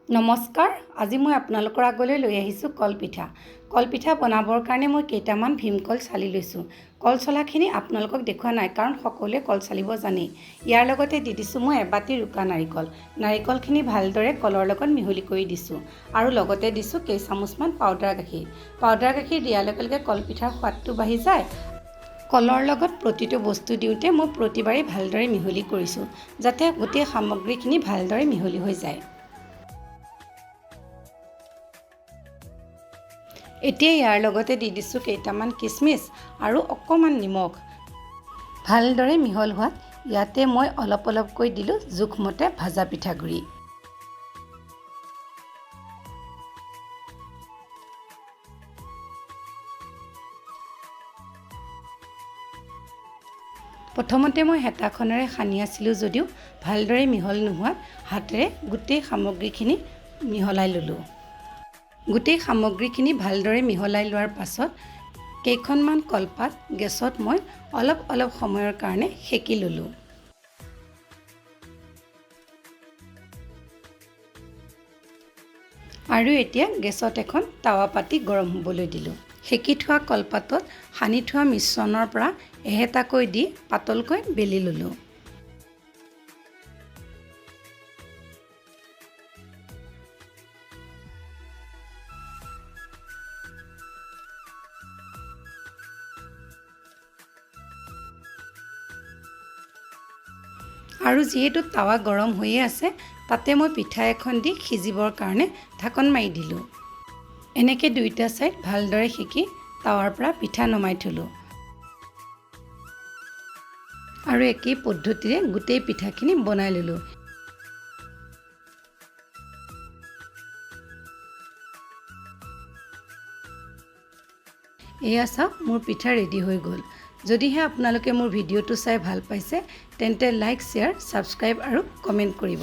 নমস্কাৰ, আজি মই আপোনালোকৰ আগলৈ লৈ আহিছোঁ কলপিঠা। কলপিঠা বনাবৰ কাৰণে মই কেইটামান ভীমকল চালি লৈছোঁ। কল চলাখিনি আপোনালোকক দেখুওৱা নাই কাৰণ সকলোৱে কল চালিব জানেই। ইয়াৰ লগতে দি দিছোঁ মই এবাটি ৰুকা নাৰিকল। নাৰিকলখিনি ভালদৰে কলৰ লগত মিহলি কৰি দিছোঁ আৰু লগতে দিছোঁ কেইচামুচমান পাউডাৰ গাখীৰ। পাউডাৰ গাখীৰ দিয়াৰ লগে লগে কলপিঠাৰ সোৱাদটো বাঢ়ি যায়। কলৰ লগত প্ৰতিটো বস্তু দিওঁতে মই প্ৰতিবাৰেই ভালদৰে মিহলি কৰিছোঁ যাতে গোটেই সামগ্ৰীখিনি ভালদৰে মিহলি হৈ যায়। এতিয়া ইয়াৰ লগতে দি দিছোঁ কেইটামান কিচমিচ আৰু অকণমান নিমখ। ভালদৰে মিহল হোৱাত ইয়াতে মই অলপ অলপকৈ দিলোঁ জোখমতে ভাজা পিঠাগুড়ি। প্ৰথমতে মই হেতাখনেৰে সানি আছিলোঁ যদিও ভালদৰে মিহল নোহোৱাত হাতেৰে গোটেই সামগ্ৰীখিনি মিহলাই ল'লোঁ। গোটেই সামগ্ৰীখিনি ভালদৰে মিহলাই লোৱাৰ পাছত কেইখনমান কলপাত গেছত মই অলপ অলপ সময়ৰ কাৰণে সেকি ল'লোঁ। আৰু এতিয়া গেছত এখন টাৱা পাতি গৰম হ'বলৈ দিলোঁ। সেকি থোৱা কলপাতত সানি থোৱা মিশ্ৰণৰ পৰা এহেতাকৈ দি পাতলকৈ বেলি ল'লোঁ। আৰু যিহেতু টাৱা গৰম হৈয়ে আছে তাতে মই পিঠা এখন দি সিজিবৰ কাৰণে ঢাকন মাৰি দিলোঁ। এনেকৈ দুইটা ছাইড ভালদৰে সেকি টাৱাৰ পৰা পিঠা নমাই থলোঁ। আৰু একেই পদ্ধতিৰে গোটেই পিঠাখিনি বনাই ল'লোঁ। এয়া চাওক, মোৰ পিঠা ৰেডি হৈ গ'ল। যদিহে আপোনালোকে মোৰ ভিডিঅ'টো চাই ভাল পাইছে তেন্তে লাইক, শ্বেয়াৰ, ছাবস্ক্ৰাইব আৰু কমেণ্ট কৰিব।